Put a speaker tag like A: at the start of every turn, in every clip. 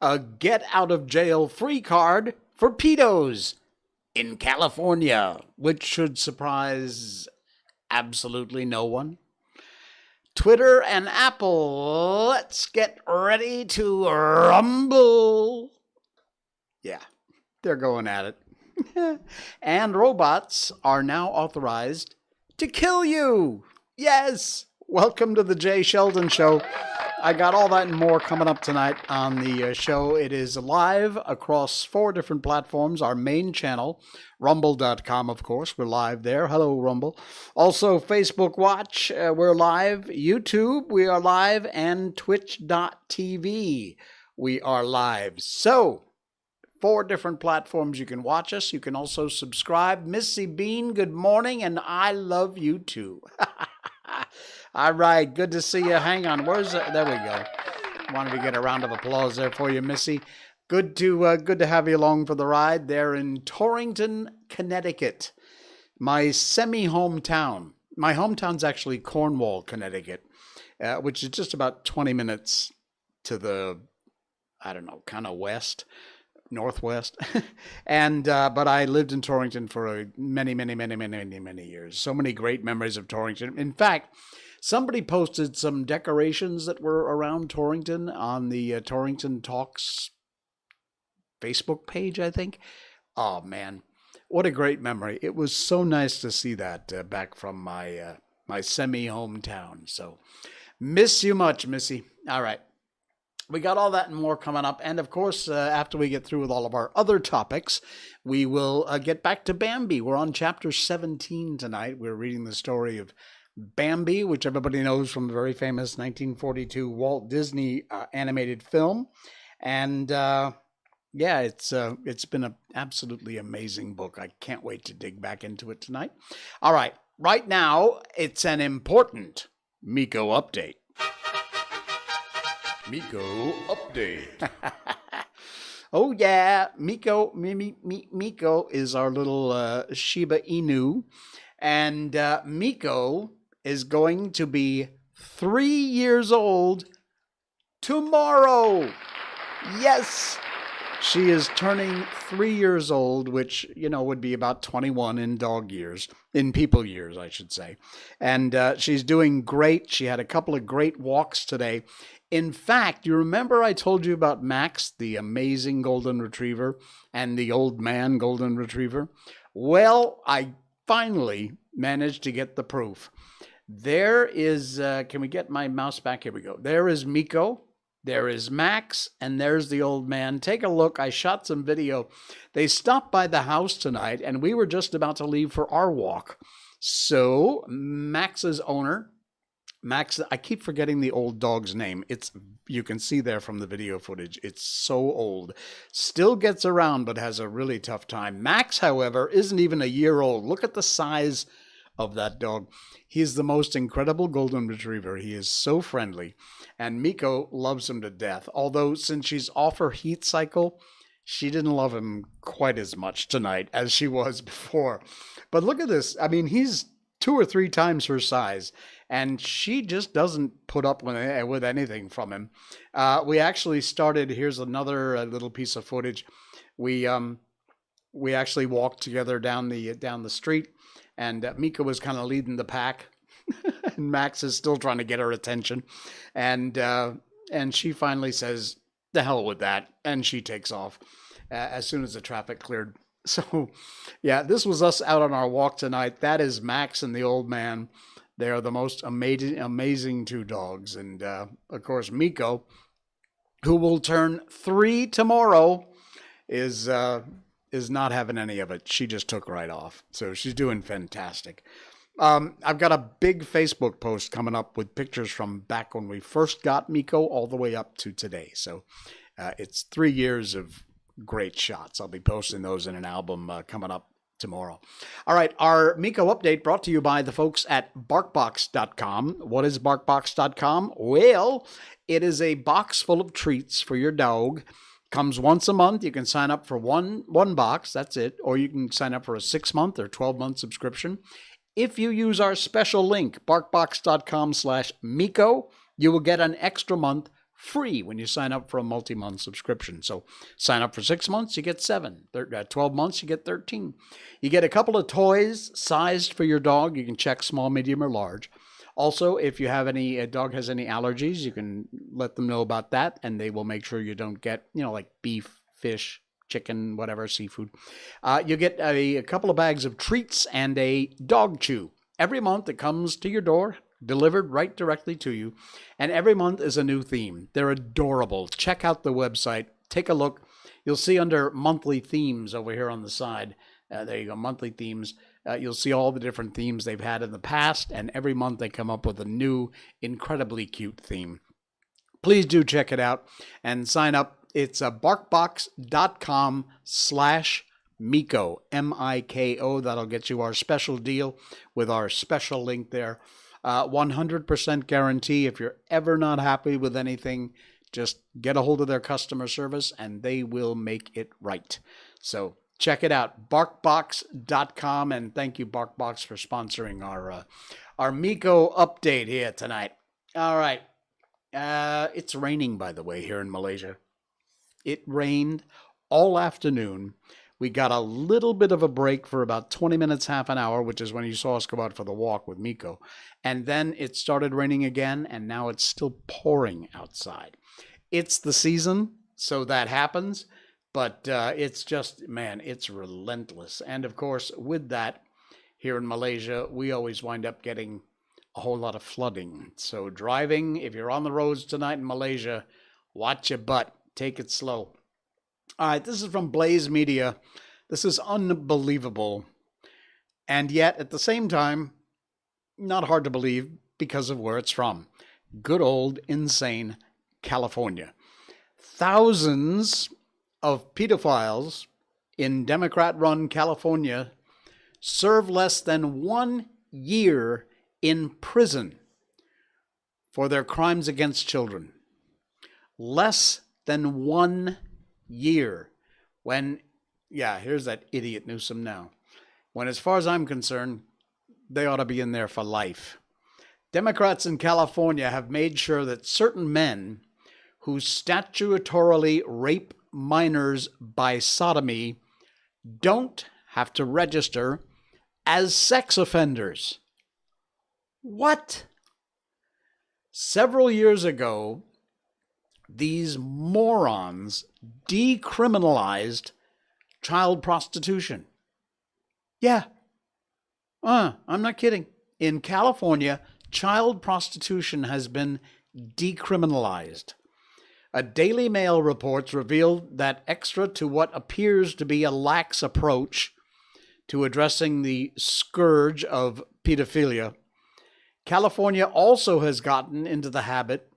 A: a get-out-of-jail-free card for pedos in California, which should surprise absolutely no one. Twitter and Apple, let's get ready to rumble. Yeah, they're going at it. And robots are now authorized to kill you. Yes, welcome to the Jay Sheldon Show. I got all that and more coming up tonight on the show. It is live across 4 different platforms. Our main channel, rumble.com, of course. We're live there. Hello, Rumble. Also, Facebook Watch, we're live. YouTube, we are live. And twitch.tv, we are live. So, 4 different platforms you can watch us. You can also subscribe. Missy Bean, good morning, and I love you too. All right, good to see you. Hang on, where's it? There we go. Wanted to get a round of applause there for you, Missy. Good to have you along for the ride there in Torrington, Connecticut, my semi-hometown. My hometown's actually Cornwall, Connecticut, which is just about 20 minutes to the, I don't know, kind of northwest. And but I lived in Torrington for many years. So many great memories of Torrington. In fact, somebody posted some decorations that were around Torrington on the Torrington Talks Facebook page, I think. Oh man, what a great memory. It was so nice to see that back from my my semi-hometown. So miss you much, Missy. All right. We got all that and more coming up. And, of course, after we get through with all of our other topics, we will get back to Bambi. We're on Chapter 17 tonight. We're reading the story of Bambi, which everybody knows from the very famous 1942 Walt Disney animated film. And, yeah, it's been an absolutely amazing book. I can't wait to dig back into it tonight. All right. Right now, it's an important Miko update. Miko update. Oh yeah, Miko is our little Shiba Inu, and Miko is going to be 3 years old tomorrow. Yes, she is turning 3 years old, which would be about 21 in dog years, in people years, I should say. And she's doing great. She had a couple of great walks today. In fact, you remember I told you about Max, the amazing golden retriever, and the old man golden retriever? Well, I finally managed to get the proof. There is, can we get my mouse back? Here we go. There is Miko, there is Max, and there's the old man. Take a look. I shot some video. They stopped by the house tonight, and we were just about to leave for our walk. So Max's owner, Max, I keep forgetting the old dog's name. You can see there from the video footage. It's so old. Still gets around, but has a really tough time. Max, however, isn't even a year old. Look at the size of that dog. He's the most incredible golden retriever. He is so friendly. And Miko loves him to death. Although, since she's off her heat cycle, she didn't love him quite as much tonight as she was before. But look at this. I mean, he's 2 or 3 times her size. And she just doesn't put up with anything from him. We actually started, here's another little piece of footage. We actually walked together down the street, and Mika was kind of leading the pack. And Max is still trying to get her attention. And she finally says, "The hell with that." And she takes off as soon as the traffic cleared. So, yeah, this was us out on our walk tonight. That is Max and the old man. They are the most amazing 2 dogs. And, of course, Miko, who will turn 3 tomorrow, is not having any of it. She just took right off. So she's doing fantastic. I've got a big Facebook post coming up with pictures from back when we first got Miko all the way up to today. So it's 3 years of great shots. I'll be posting those in an album coming up tomorrow. All right, our Miko update brought to you by the folks at Barkbox.com. What is Barkbox.com? Well, it is a box full of treats for your dog. Comes once a month. You can sign up for one box, that's it, or you can sign up for a 6-month or 12-month subscription. If you use our special link, barkbox.com/Miko, you will get an extra month free when you sign up for a multi-month subscription. So sign up for 6 months, you get 7. 12 months, you get 13. You get a couple of toys sized for your dog. You can check small, medium, or large. Also, if you have a dog has any allergies, you can let them know about that, and they will make sure you don't get, like beef, fish, chicken, whatever, seafood. You get a couple of bags of treats and a dog chew. Every month it comes to your door, delivered right directly to you. And every month is a new theme. They're adorable. Check out the website. Take a look. You'll see under monthly themes over here on the side. There you go, monthly themes. You'll see all the different themes they've had in the past. And every month they come up with a new, incredibly cute theme. Please do check it out and sign up. It's barkbox.com/Miko, M-I-K-O. That'll get you our special deal with our special link there. 100% guarantee. If you're ever not happy with anything, just get a hold of their customer service and they will make it right. So check it out, barkbox.com. And thank you, Barkbox, for sponsoring our Miko update here tonight. All right. It's raining, by the way, here in Malaysia. It rained all afternoon. We got a little bit of a break for about 20 minutes, half an hour, which is when you saw us go out for the walk with Miko. And then it started raining again, and now it's still pouring outside. It's the season, so that happens. But it's just, man, it's relentless. And, of course, with that, here in Malaysia, we always wind up getting a whole lot of flooding. So driving, if you're on the roads tonight in Malaysia, watch your butt. Take it slow. All right, this is from Blaze Media. This is unbelievable. And yet, at the same time, not hard to believe because of where it's from. Good old, insane California. Thousands of pedophiles in Democrat-run California serve less than 1 year in prison for their crimes against children. Less than 1 year. When, here's that idiot Newsom now. When, as far as I'm concerned, they ought to be in there for life. Democrats in California have made sure that certain men who statutorily rape minors by sodomy don't have to register as sex offenders. What? Several years ago, these morons decriminalized child prostitution. Yeah. I'm not kidding. In California, child prostitution has been decriminalized. A Daily Mail report revealed that extra to what appears to be a lax approach to addressing the scourge of pedophilia, California also has gotten into the habit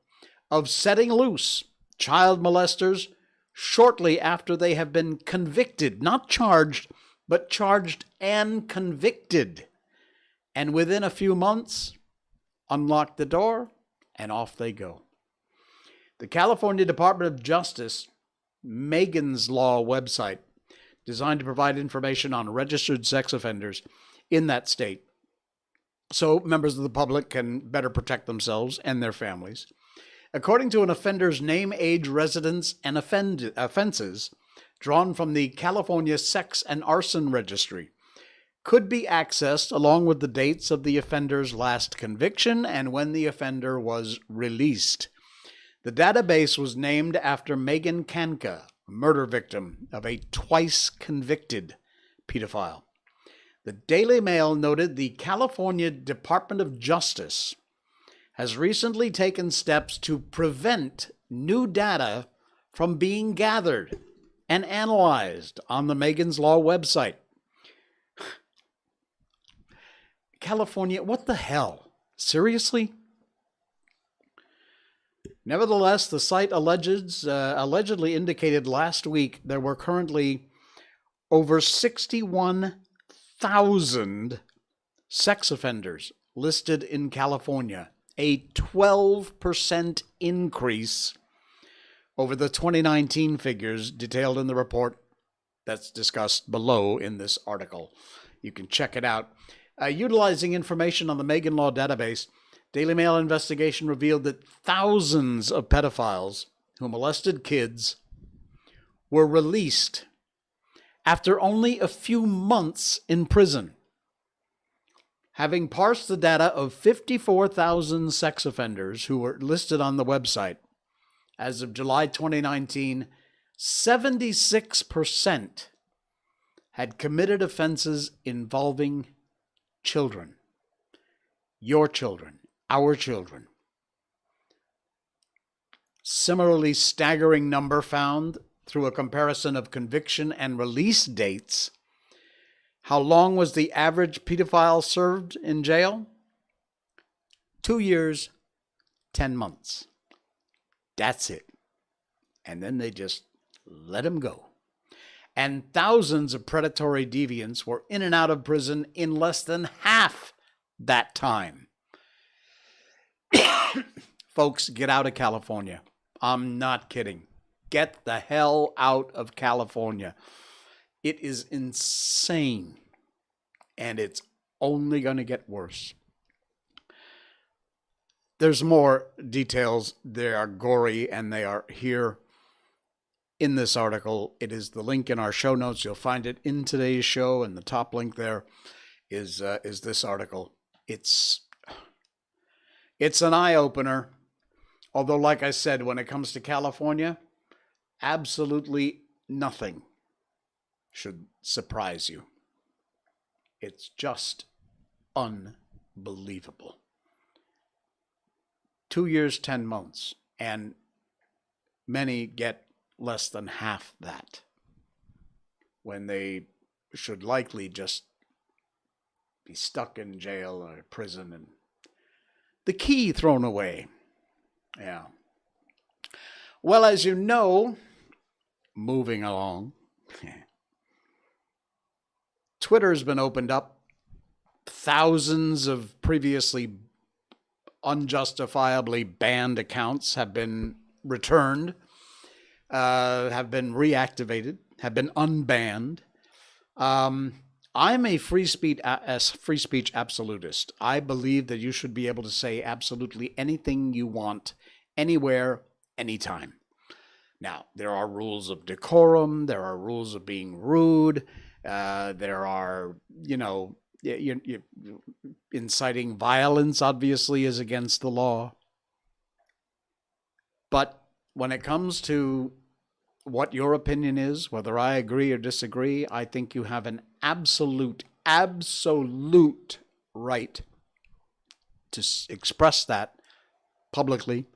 A: of setting loose child molesters shortly after they have been convicted, not charged, but charged and convicted. And within a few months, unlock the door and off they go. The California Department of Justice, Megan's Law website, designed to provide information on registered sex offenders in that state, so members of the public can better protect themselves and their families. According to an offender's name, age, residence, and offenses drawn from the California Sex and Arson Registry, could be accessed along with the dates of the offender's last conviction and when the offender was released. The database was named after Megan Kanka, a murder victim of a twice convicted pedophile. The Daily Mail noted the California Department of Justice has recently taken steps to prevent new data from being gathered and analyzed on the Megan's Law website. California, what the hell? Seriously? Nevertheless, the site allegedly indicated last week there were currently over 61,000 sex offenders listed in California, a 12% increase over the 2019 figures detailed in the report that's discussed below in this article. You can check it out. Utilizing information on the Megan Law database, Daily Mail investigation revealed that thousands of pedophiles who molested kids were released after only a few months in prison. Having parsed the data of 54,000 sex offenders who were listed on the website, as of July 2019, 76% had committed offenses involving children. Your children, our children. Similarly staggering number found through a comparison of conviction and release dates. How long was the average pedophile served in jail? 2 years, 10 months. That's it. And then they just let him go. And thousands of predatory deviants were in and out of prison in less than half that time. Folks, get out of California. I'm not kidding. Get the hell out of California. It is insane. And it's only going to get worse. There's more details. They are gory and they are here in this article. It is the link in our show notes. You'll find it in today's show, and the top link there is this article. It's an eye-opener. Although, like I said, when it comes to California, absolutely nothing should surprise you. It's just unbelievable. 2 years, 10 months, and many get less than half that when they should likely just be stuck in jail or prison and the key thrown away. Yeah. Well, as you know, moving along, Twitter's been opened up. Thousands of previously unjustifiably banned accounts have been returned, have been reactivated, have been unbanned. I'm a free speech absolutist. I believe that you should be able to say absolutely anything you want, anywhere, anytime. Now, there are rules of decorum. There are rules of being rude. There are, inciting violence, obviously, is against the law. But when it comes to what your opinion is, whether I agree or disagree, I think you have an absolute right to express that publicly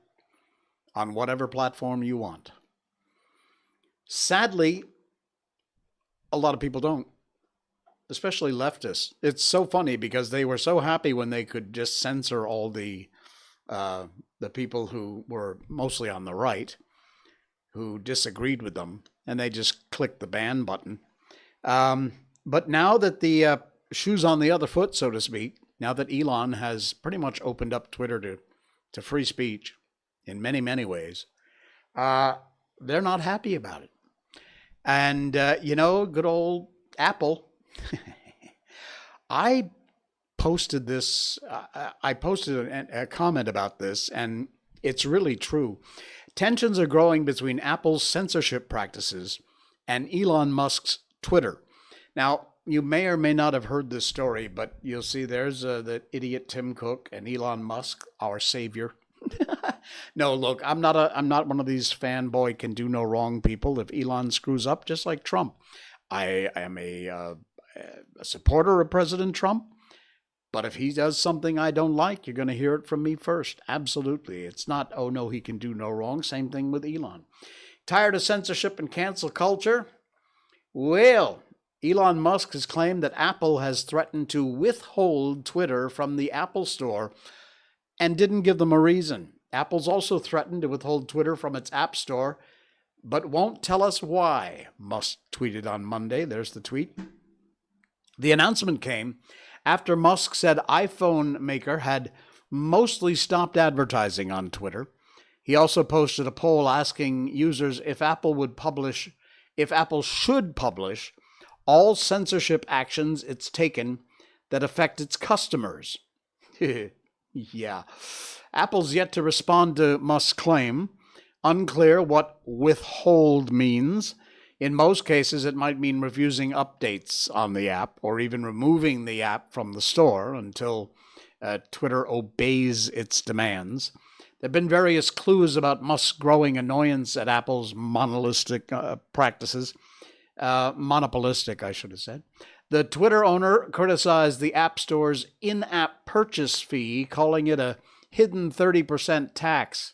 A: on whatever platform you want. Sadly, a lot of people don't, especially leftists. It's so funny because they were so happy when they could just censor all the people who were mostly on the right, who disagreed with them, and they just clicked the ban button. But now that the shoe's on the other foot, so to speak, now that Elon has pretty much opened up Twitter to free speech in many, many ways, they're not happy about it. And, good old Apple, I posted this, a comment about this, and it's really true. Tensions are growing between Apple's censorship practices and Elon Musk's Twitter. Now, you may or may not have heard this story, but you'll see there's the idiot Tim Cook and Elon Musk, our savior. No, look, I'm not one of these fanboy can do no wrong people. If Elon screws up, just like Trump, I am a supporter of President Trump. But if he does something I don't like, you're going to hear it from me first. Absolutely. It's not, oh no, he can do no wrong. Same thing with Elon. Tired of censorship and cancel culture? Well, Elon Musk has claimed that Apple has threatened to withhold Twitter from the Apple Store and didn't give them a reason. Apple's also threatened to withhold Twitter from its App Store, but won't tell us why, Musk tweeted on Monday. There's the tweet. The announcement came after Musk said iPhone maker had mostly stopped advertising on Twitter. He also posted a poll asking users if Apple should publish all censorship actions it's taken that affect its customers. Yeah. Apple's yet to respond to Musk's claim. Unclear what withhold means. In most cases, it might mean refusing updates on the app or even removing the app from the store until Twitter obeys its demands. There have been various clues about Musk's growing annoyance at Apple's monopolistic practices. Monopolistic, I should have said. The Twitter owner criticized the App Store's in-app purchase fee, calling it a hidden 30% tax.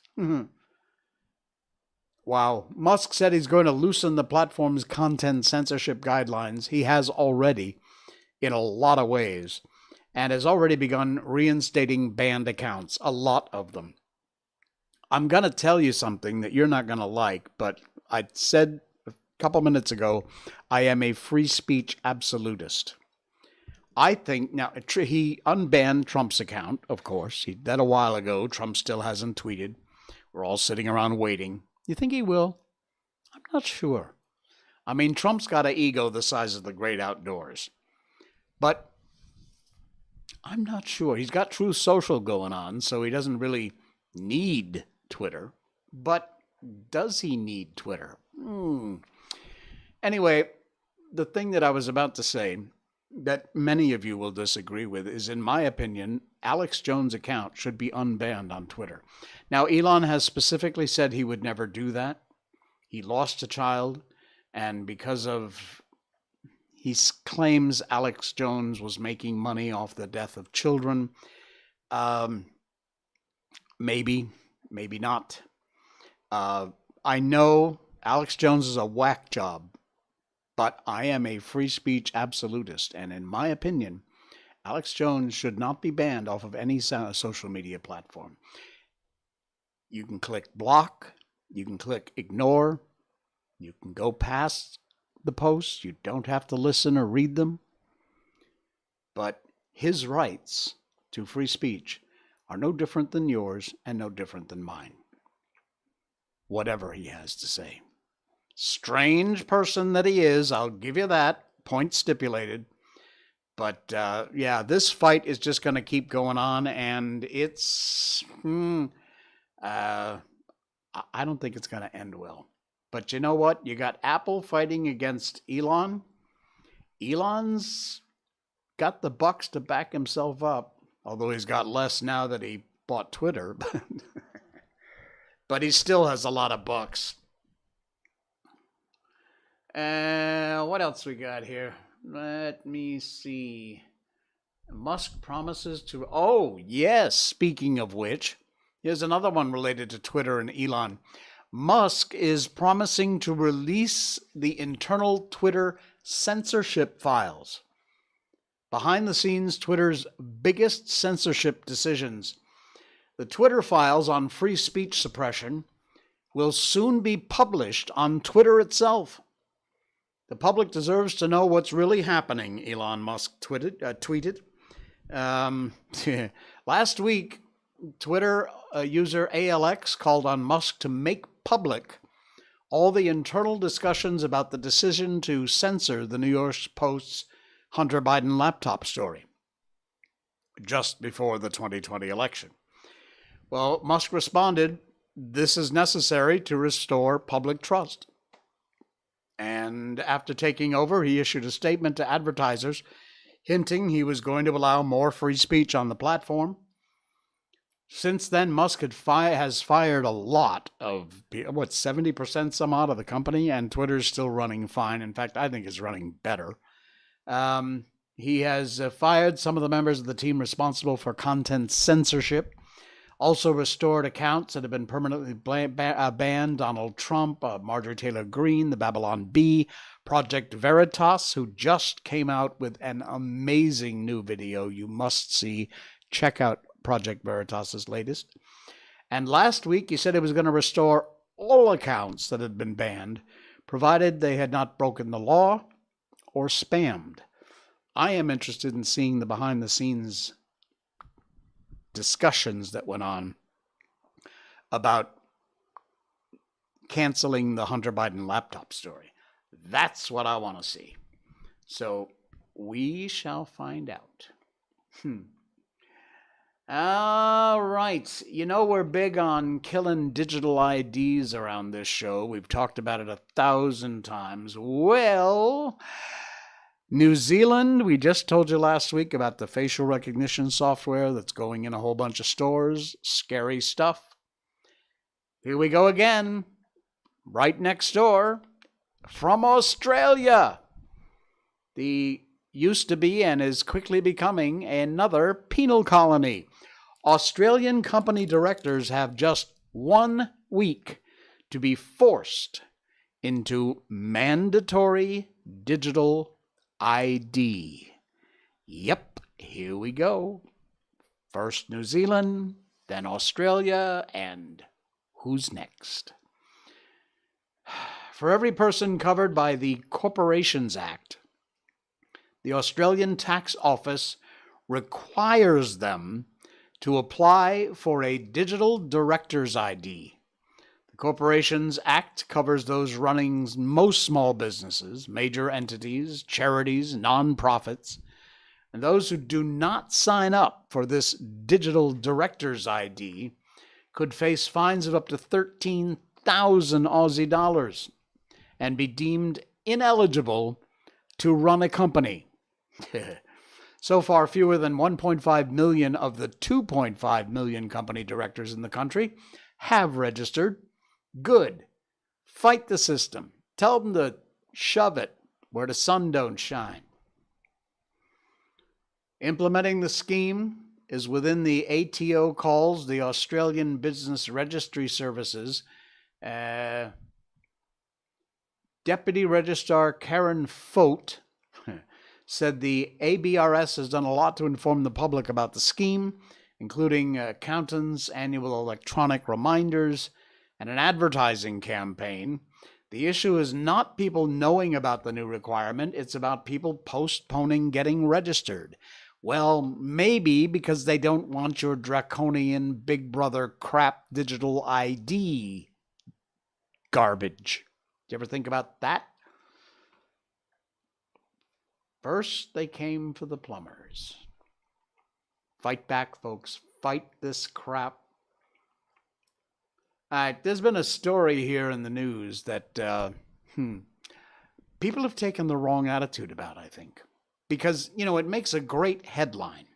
A: Wow. Musk said he's going to loosen the platform's content censorship guidelines. He has already, in a lot of ways, and has already begun reinstating banned accounts, a lot of them. I'm going to tell you something that you're not going to like, but I said a couple minutes ago, I am a free speech absolutist. I think, now, he unbanned Trump's account, of course. He did that a while ago. Trump still hasn't tweeted. We're all sitting around waiting. You think he will? I'm not sure. I mean, Trump's got an ego the size of the great outdoors. But I'm not sure. He's got Truth Social going on, so he doesn't really need Twitter. But does he need Twitter? Anyway, the thing that I was about to say that many of you will disagree with is, in my opinion, Alex Jones' account should be unbanned on Twitter. Now, Elon has specifically said he would never do that. He lost a child, and because of, he claims Alex Jones was making money off the death of children. Maybe not. I know Alex Jones is a whack job, but I am a free speech absolutist, and in my opinion, Alex Jones should not be banned off of any social media platform. You can click block, you can click ignore, you can go past the posts, you don't have to listen or read them, but his rights to free speech are no different than yours and no different than mine. Whatever he has to say. Strange person that he is, I'll give you that, point stipulated. But yeah, this fight is just going to keep going on, and it's, I don't think it's going to end well. But you know what? You got Apple fighting against Elon. Elon's got the bucks to back himself up, although he's got less now that he bought Twitter. But he still has a lot of bucks. What else we got here? Let me see. Musk promises to... Oh, yes. Speaking of which, here's another one related to Twitter and Elon. Musk is promising to release the internal Twitter censorship files. Behind the scenes, Twitter's biggest censorship decisions. The Twitter files on free speech suppression will soon be published on Twitter itself. The public deserves to know what's really happening, Elon Musk tweeted. Last week, Twitter user ALX called on Musk to make public all the internal discussions about the decision to censor the New York Post's Hunter Biden laptop story just before the 2020 election. Well, Musk responded, "This is necessary to restore public trust." And after taking over, he issued a statement to advertisers hinting he was going to allow more free speech on the platform. Since then, Musk has fired a lot of, 70% some odd of the company, and Twitter's still running fine. In fact, I think it's running better. He has fired some of the members of the team responsible for content censorship, also restored accounts that have been permanently banned: Donald Trump, Marjorie Taylor Greene, the Babylon Bee, Project Veritas, who just came out with an amazing new video you must see. Check out Project Veritas's latest. And last week, he said he was going to restore all accounts that had been banned, provided they had not broken the law or spammed. I am interested in seeing the behind-the-scenes discussions that went on about canceling the Hunter Biden laptop story. That's what I want to see. So we shall find out. All right. You know, we're big on killing digital IDs around this show. We've talked about it 1,000 times. Well, New Zealand, we just told you last week about the facial recognition software that's going in a whole bunch of stores. Scary stuff. Here we go again. Right next door, from Australia. The used to be and is quickly becoming another penal colony. Australian company directors have just 1 week to be forced into mandatory digital ID. Yep, here we go. First New Zealand, then Australia, and who's next? For every person covered by the Corporations Act, the Australian Tax Office requires them to apply for a digital director's ID. The Corporations Act covers those running most small businesses, major entities, charities, nonprofits, and those who do not sign up for this digital director's ID could face fines of up to 13,000 Aussie dollars and be deemed ineligible to run a company. So far, fewer than 1.5 million of the 2.5 million company directors in the country have registered. Good. Fight the system. Tell them to shove it where the sun don't shine. Implementing the scheme is within the ATO calls, the Australian Business Registry Services. Deputy Registrar Karen Fote said the ABRS has done a lot to inform the public about the scheme, including accountants' annual electronic reminders and an advertising campaign. The issue is not people knowing about the new requirement, it's about people postponing getting registered. Well, maybe because they don't want your draconian Big Brother crap digital ID garbage. Do you ever think about that? First, they came for the plumbers. Fight back, folks. Fight this crap. All right, there's been a story here in the news that people have taken the wrong attitude about, I think. Because, you know, it makes a great headline.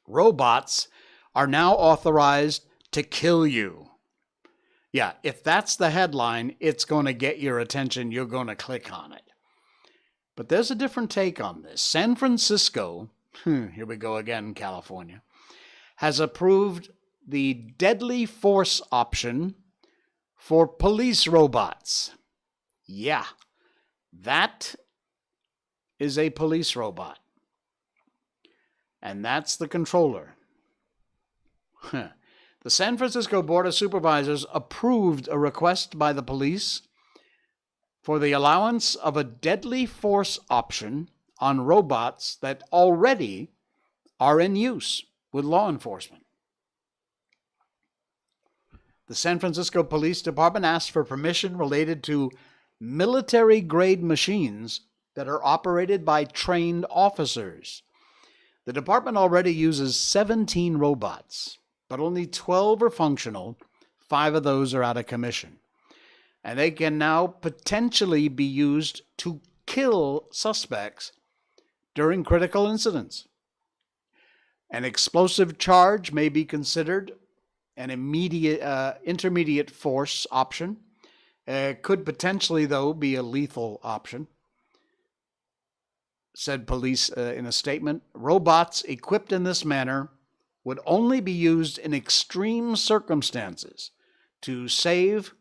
A: Robots are now authorized to kill you. Yeah, if that's the headline, it's going to get your attention. You're going to click on it. But there's a different take on this. San Francisco, here we go again, California, has approved the deadly force option for police robots. Yeah, that is a police robot. And that's the controller. The San Francisco Board of Supervisors approved a request by the police for the allowance of a deadly force option on robots that already are in use with law enforcement. The San Francisco Police Department asked for permission related to military-grade machines that are operated by trained officers. The department already uses 17 robots, but only 12 are functional. 5 of those are out of commission. And they can now potentially be used to kill suspects during critical incidents. An explosive charge may be considered an intermediate force option. Could potentially, though, be a lethal option. Said police in a statement, robots equipped in this manner would only be used in extreme circumstances to save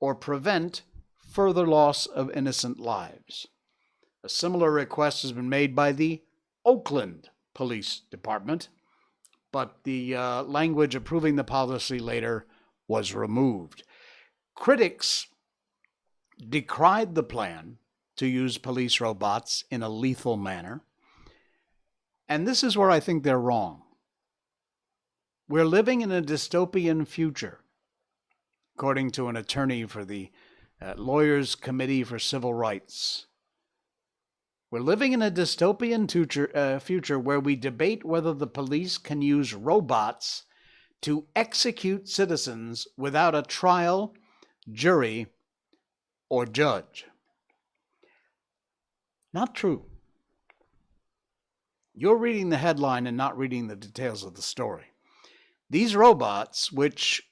A: or prevent further loss of innocent lives. A similar request has been made by the Oakland Police Department, but the language approving the policy later was removed. Critics decried the plan to use police robots in a lethal manner, and this is where I think they're wrong. We're living in a dystopian future, according to an attorney for the Lawyers Committee for Civil Rights. We're living in a dystopian future where we debate whether the police can use robots to execute citizens without a trial, jury, or judge. Not true. You're reading the headline and not reading the details of the story. These robots, which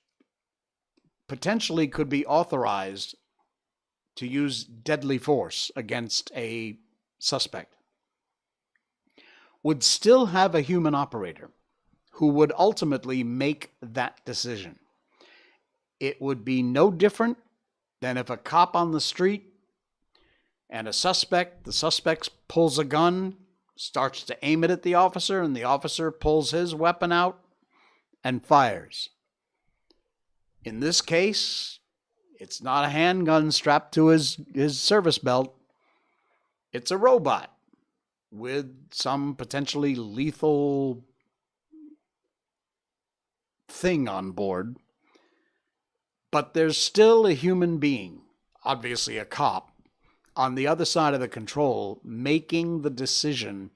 A: potentially could be authorized to use deadly force against a suspect, would still have a human operator who would ultimately make that decision. It would be no different than if a cop on the street and the suspect pulls a gun, starts to aim it at the officer, and the officer pulls his weapon out and fires. In this case, it's not a handgun strapped to his service belt. It's a robot with some potentially lethal thing on board. But there's still a human being, obviously a cop, on the other side of the control, making the decision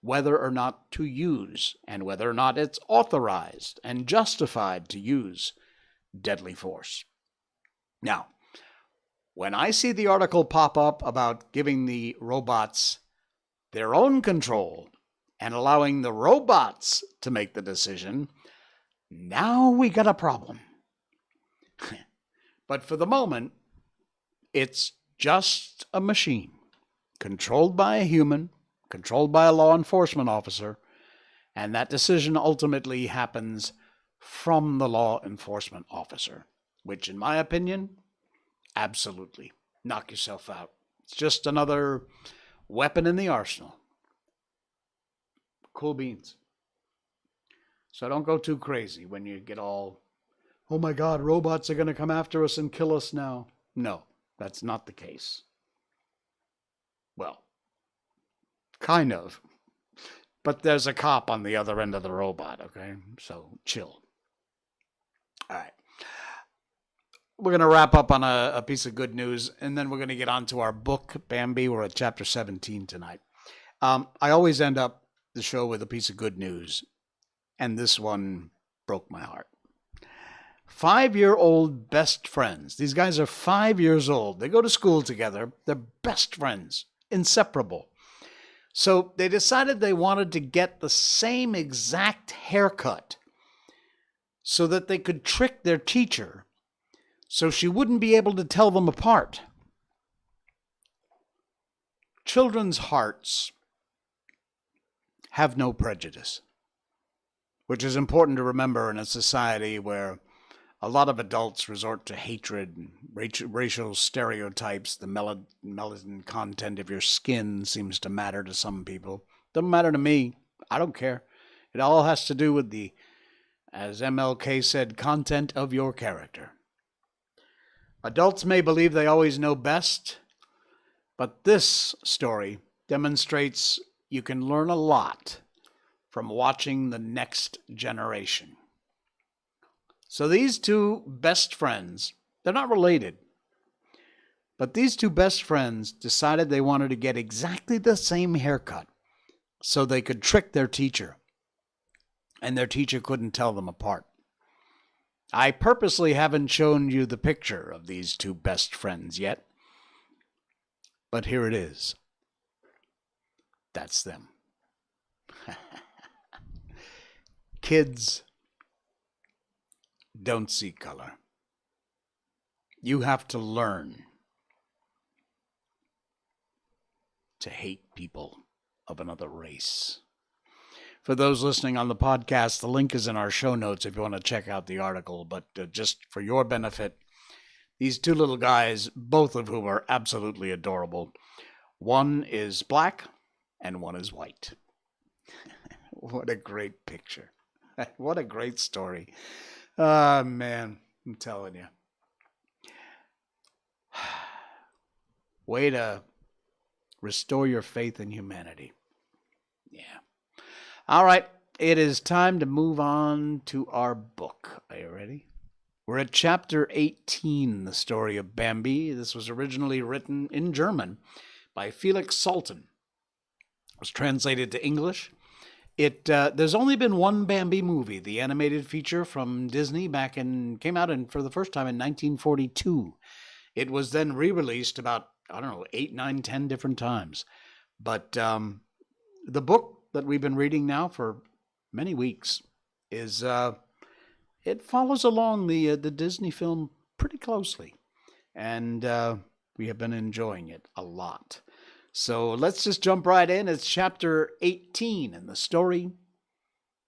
A: whether or not to use and whether or not it's authorized and justified to use deadly force. Now, when I see the article pop up about giving the robots their own control and allowing the robots to make the decision, now we got a problem. But for the moment, it's just a machine, controlled by a human, controlled by a law enforcement officer, and that decision ultimately happens from the law enforcement officer, which, in my opinion, absolutely knock yourself out. It's just another weapon in the arsenal. Cool beans. So don't go too crazy when you get all, oh my God, robots are going to come after us and kill us now. No. That's not the case. Well, kind of. But there's a cop on the other end of the robot, okay? So chill. All right. We're going to wrap up on a piece of good news, and then we're going to get on to our book, Bambi. We're at chapter 17 tonight. I always end up the show with a piece of good news, and this one broke my heart. 5-year-old best friends. These guys are 5 years old. They go to school together. They're best friends, inseparable. So they decided they wanted to get the same exact haircut so that they could trick their teacher so she wouldn't be able to tell them apart. Children's hearts have no prejudice, which is important to remember in a society where a lot of adults resort to hatred and racial stereotypes. The melanin content of your skin seems to matter to some people. Doesn't matter to me. I don't care. It all has to do with the, as MLK said, content of your character. Adults may believe they always know best, but this story demonstrates you can learn a lot from watching the next generation. So these two best friends, they're not related, but these two best friends decided they wanted to get exactly the same haircut so they could trick their teacher, and their teacher couldn't tell them apart. I purposely haven't shown you the picture of these two best friends yet, but here it is. That's them. Kids, don't see color. You have to learn to hate people of another race. For those listening on the podcast, the link is in our show notes if you want to check out the article. But just for your benefit, these two little guys, both of whom are absolutely adorable. One is black and one is white. What a great picture. What a great story. Ah, man, I'm telling you. Way to restore your faith in humanity. Yeah. All right, it is time to move on to our book. Are you ready? We're at chapter 18, the story of Bambi. This was originally written in German by Felix Salten. was translated to English. There's only been one Bambi movie, the animated feature from Disney came out for the first time in 1942. It was then re-released about, I don't know, 8, 9, 10 different times. But the book that we've been reading now for many weeks is it follows along the Disney film pretty closely, and we have been enjoying it a lot. So let's just jump right in. It's chapter 18 in the story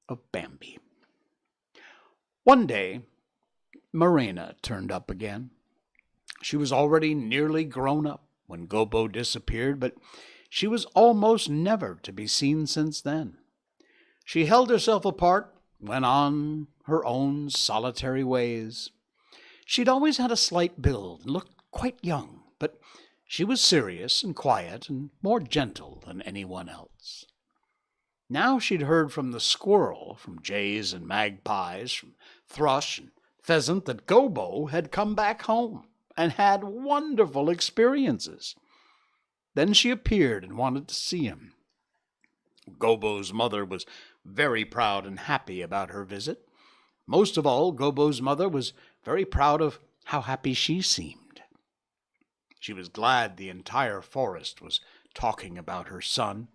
A: of Bambi. One day, Marina turned up again. She was already nearly grown up when Gobo disappeared, but she was almost never to be seen since then. She held herself apart, went on her own solitary ways. She'd always had a slight build and looked quite young, but she was serious and quiet and more gentle than anyone else. Now she'd heard from the squirrel, from jays and magpies, from thrush and pheasant that Gobo had come back home and had wonderful experiences. Then she appeared and wanted to see him. Gobo's mother was very proud and happy about her visit. Most of all, Gobo's mother was very proud of how happy she seemed. She was glad the entire forest was talking about her son.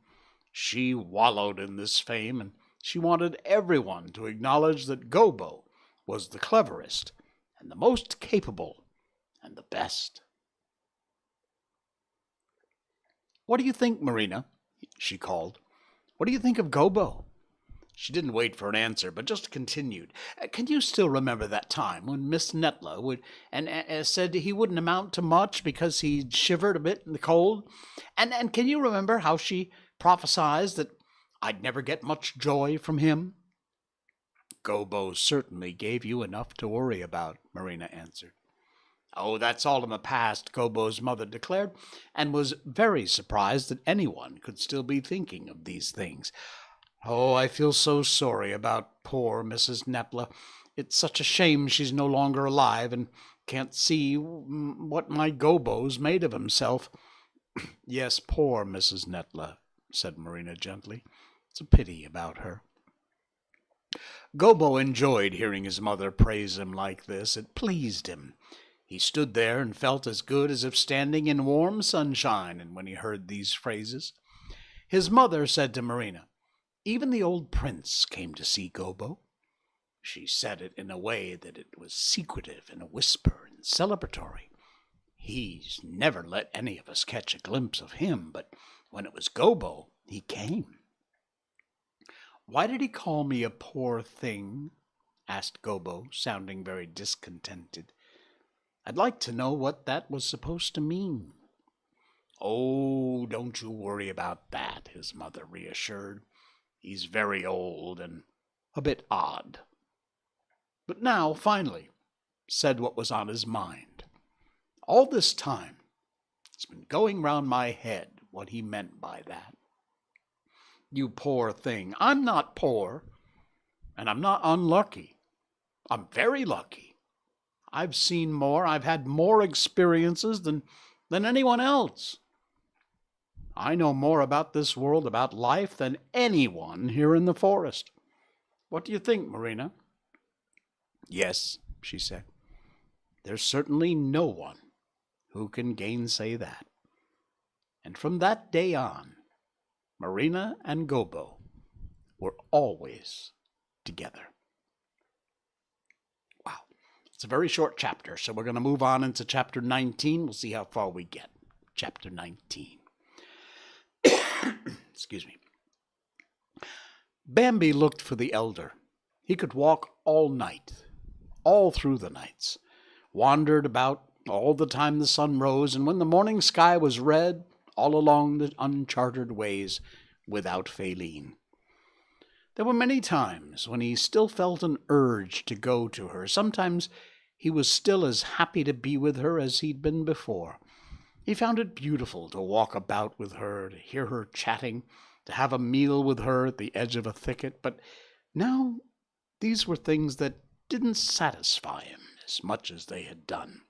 A: She wallowed in this fame, and she wanted everyone to acknowledge that Gobo was the cleverest and the most capable and the best. "What do you think, Marina?" she called. "What do you think of Gobo?" She didn't wait for an answer, but just continued. "Can you still remember that time when Miss Netla said he wouldn't amount to much because he shivered a bit in the cold? And can you remember how she prophesied that I'd never get much joy from him?" "Gobo certainly gave you enough to worry about," Marina answered. "Oh, that's all in the past," Gobo's mother declared, and was very surprised that anyone could still be thinking of these things. "Oh, I feel so sorry about poor Mrs. Netla. It's such a shame she's no longer alive and can't see what my Gobo's made of himself." "Yes, poor Mrs. Netla," said Marina gently. "It's a pity about her." Gobo enjoyed hearing his mother praise him like this. It pleased him. He stood there and felt as good as if standing in warm sunshine, and when he heard these phrases, his mother said to Marina, "Even the old prince came to see Gobo." She said it in a way that it was secretive, in a whisper, and celebratory. "He's never let any of us catch a glimpse of him, but when it was Gobo, he came." "Why did he call me a poor thing?" asked Gobo, sounding very discontented. "I'd like to know what that was supposed to mean." "Oh, don't you worry about that," his mother reassured. "He's very old and a bit odd." But now, finally, said what was on his mind. All this time, it's been going round my head what he meant by that. "You poor thing. I'm not poor, and I'm not unlucky. I'm very lucky. I've seen more, I've had more experiences than anyone else. I know more about this world, about life, than anyone here in the forest. What do you think, Marina?" "Yes," she said. "There's certainly no one who can gainsay that." And from that day on, Marina and Gobo were always together. Wow. It's a very short chapter, so we're going to move on into chapter 19. We'll see how far we get. Chapter 19. Excuse me. Bambi looked for the elder. He could walk all night, all through the nights, wandered about all the time the sun rose, and when the morning sky was red, all along the uncharted ways without Faline. There were many times when he still felt an urge to go to her. Sometimes he was still as happy to be with her as he'd been before. He found it beautiful to walk about with her, to hear her chatting, to have a meal with her at the edge of a thicket. But now these were things that didn't satisfy him as much as they had done.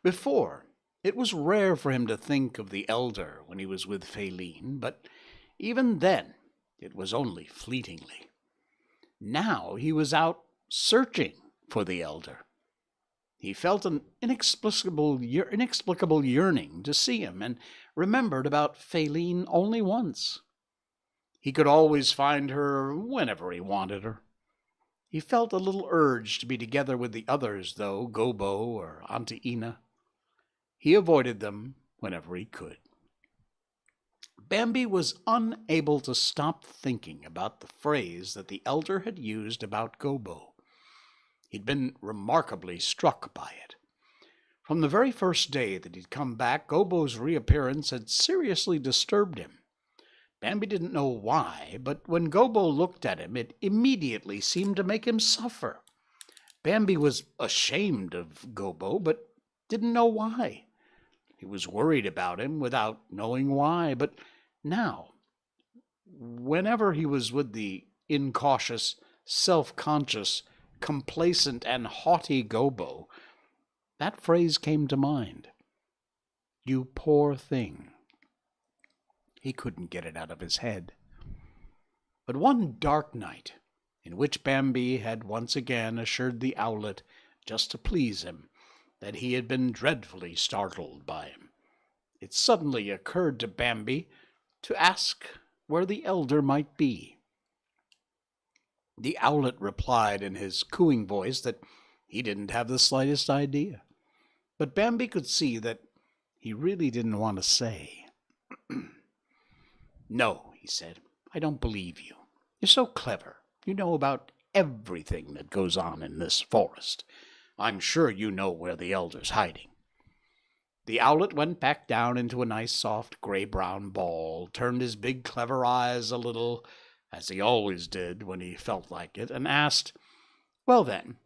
A: Before, It was rare for him to think of the elder when he was with Faline, but even then it was only fleetingly. Now he was out searching for the elder. He felt an inexplicable yearning to see him, and remembered about Faline only once. He could always find her whenever he wanted her. He felt a little urge to be together with the others, though, Gobo or Auntie Ina. He avoided them whenever he could. Bambi was unable to stop thinking about the phrase that the elder had used about Gobo. He'd been remarkably struck by it. From the very first day that he'd come back, Gobo's reappearance had seriously disturbed him. Bambi didn't know why, but when Gobo looked at him, it immediately seemed to make him suffer. Bambi was ashamed of Gobo, but didn't know why. He was worried about him without knowing why, but now, whenever he was with the incautious, self-conscious, complacent, and haughty Gobo, that phrase came to mind. You poor thing. He couldn't get it out of his head. But one dark night, in which Bambi had once again assured the owlet, just to please him, that he had been dreadfully startled by him, it suddenly occurred to Bambi to ask where the elder might be. The owlet replied in his cooing voice that he didn't have the slightest idea. But Bambi could see that he really didn't want to say. No, he said, I don't believe you. You're so clever. You know about everything that goes on in this forest. I'm sure you know where the elder's hiding. The owlet went back down into a nice soft gray-brown ball, turned his big clever eyes a little, as he always did when he felt like it, and asked, Well then,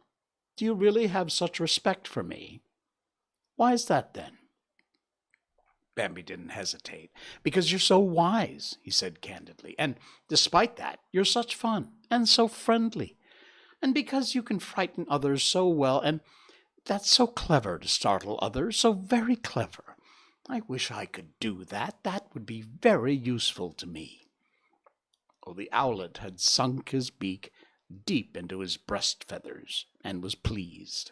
A: do you really have such respect for me? Why is that then? Bambi didn't hesitate. Because you're so wise, he said candidly, and despite that, you're such fun, and so friendly, and because you can frighten others so well, and that's so clever to startle others, so very clever. I wish I could do that. That would be very useful to me. Oh, the owlet had sunk his beak deep into his breast feathers, and was pleased.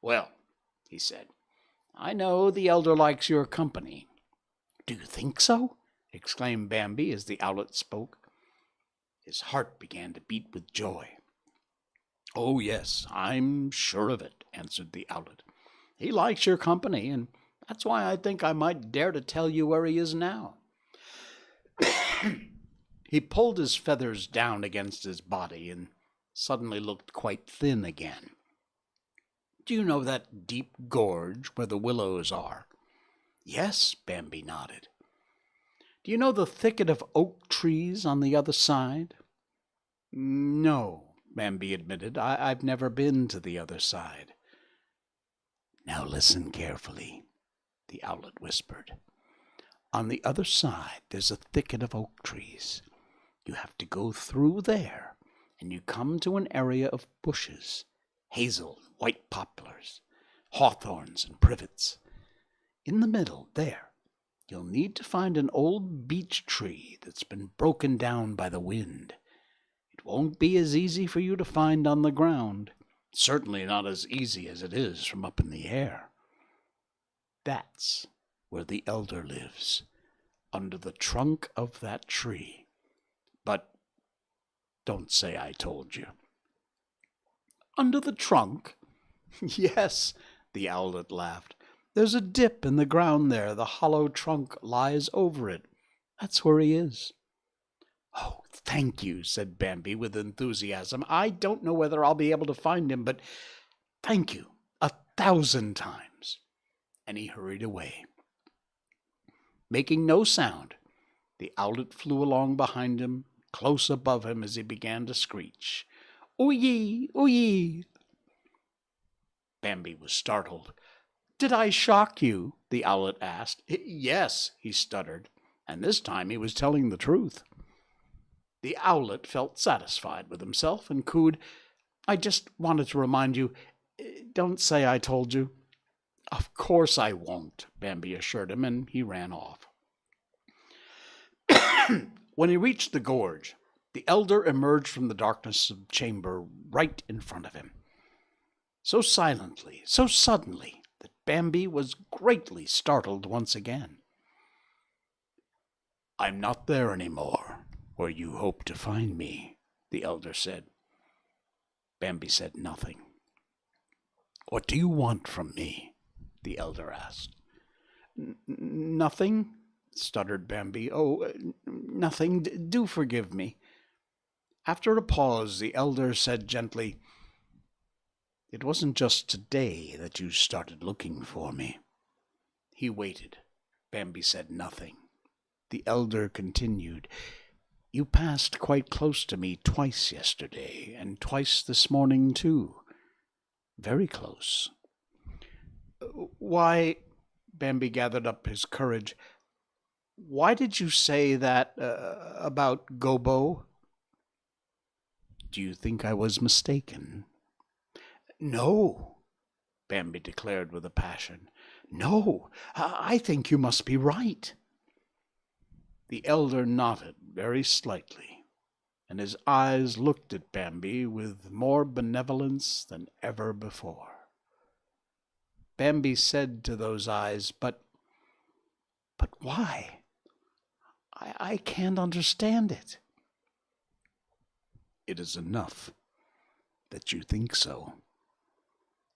A: Well, he said, I know the elder likes your company. Do you think so? Exclaimed Bambi as the owlet spoke. His heart began to beat with joy. Oh, yes, I'm sure of it, answered the owlet. He likes your company, and that's why I think I might dare to tell you where he is now. He pulled his feathers down against his body and suddenly looked quite thin again. Do you know that deep gorge where the willows are? Yes, Bambi nodded. Do you know the thicket of oak trees on the other side? No, Bambi admitted. I've never been to the other side. Now listen carefully, the owlet whispered. On the other side there's a thicket of oak trees. You have to go through there, and you come to an area of bushes, hazel and white poplars, hawthorns and privets. In the middle, there, you'll need to find an old beech tree that's been broken down by the wind. It won't be as easy for you to find on the ground, certainly not as easy as it is from up in the air. That's where the elder lives, under the trunk of that tree. But don't say I told you. Under the trunk? Yes, the owlet laughed. There's a dip in the ground there. The hollow trunk lies over it. That's where he is. Oh, thank you, said Bambi with enthusiasm. I don't know whether I'll be able to find him, but thank you 1,000 times. And he hurried away. Making no sound, the owlet flew along behind him, close above him as he began to screech. Ooh-yee, ooh-yee. Bambi was startled. Did I shock you? The owlet asked. Yes, he stuttered, and this time he was telling the truth. The owlet felt satisfied with himself and cooed, I just wanted to remind you, don't say I told you. Of course I won't, Bambi assured him, and he ran off. When he reached the gorge, the elder emerged from the darkness of the chamber right in front of him. So silently, so suddenly, that Bambi was greatly startled once again. "I'm not there any more, where you hope to find me," the elder said. Bambi said nothing. "What do you want from me?" the elder asked. "Nothing," stuttered Bambi. "Oh, nothing. Do forgive me." After a pause, the elder said gently, "It wasn't just today that you started looking for me." He waited. Bambi said nothing. The elder continued, "You passed quite close to me twice yesterday, and twice this morning, too. Very close." "Why," Bambi gathered up his courage, "why did you say that about Gobo?" "Do you think I was mistaken?" "No," Bambi declared with a passion. "No, I think you must be right." The elder nodded very slightly, and his eyes looked at Bambi with more benevolence than ever before. Bambi said to those eyes, But why? I can't understand it." "It is enough that you think so.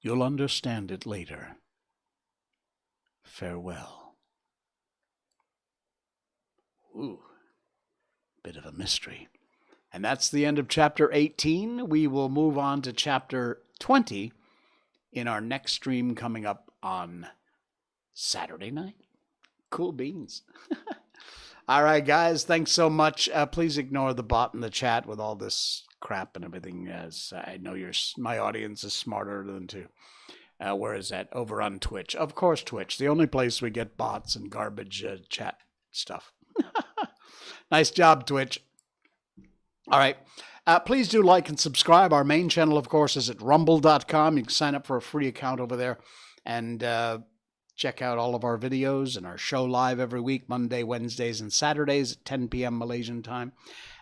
A: You'll understand it later. Farewell." Ooh, bit of a mystery. And that's the end of chapter 18. We will move on to chapter 20 in our next stream coming up on Saturday night. Cool beans. All right, guys, thanks so much. Please ignore the bot in the chat with all this crap and everything, as I know my audience is smarter than to. Where is that? Over on Twitch. Of course, Twitch, the only place we get bots and garbage chat stuff. Nice job, Twitch. All right. Please do like and subscribe. Our main channel, of course, is at rumble.com. You can sign up for a free account over there and check out all of our videos and our show live every week, Monday, Wednesdays, and Saturdays at 10 p.m. Malaysian time.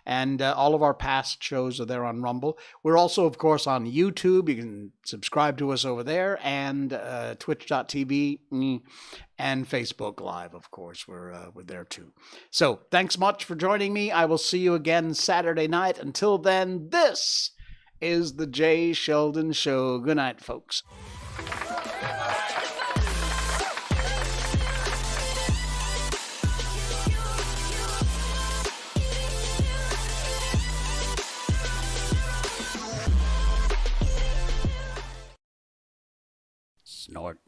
A: And all of our past shows are there on Rumble. We're also, of course, on YouTube. You can subscribe to us over there, and twitch.tv and Facebook Live, of course. We're there too. So thanks much for joining me. I will see you again Saturday night. Until then, this is the Jay Sheldon Show. Good night, folks. Snort.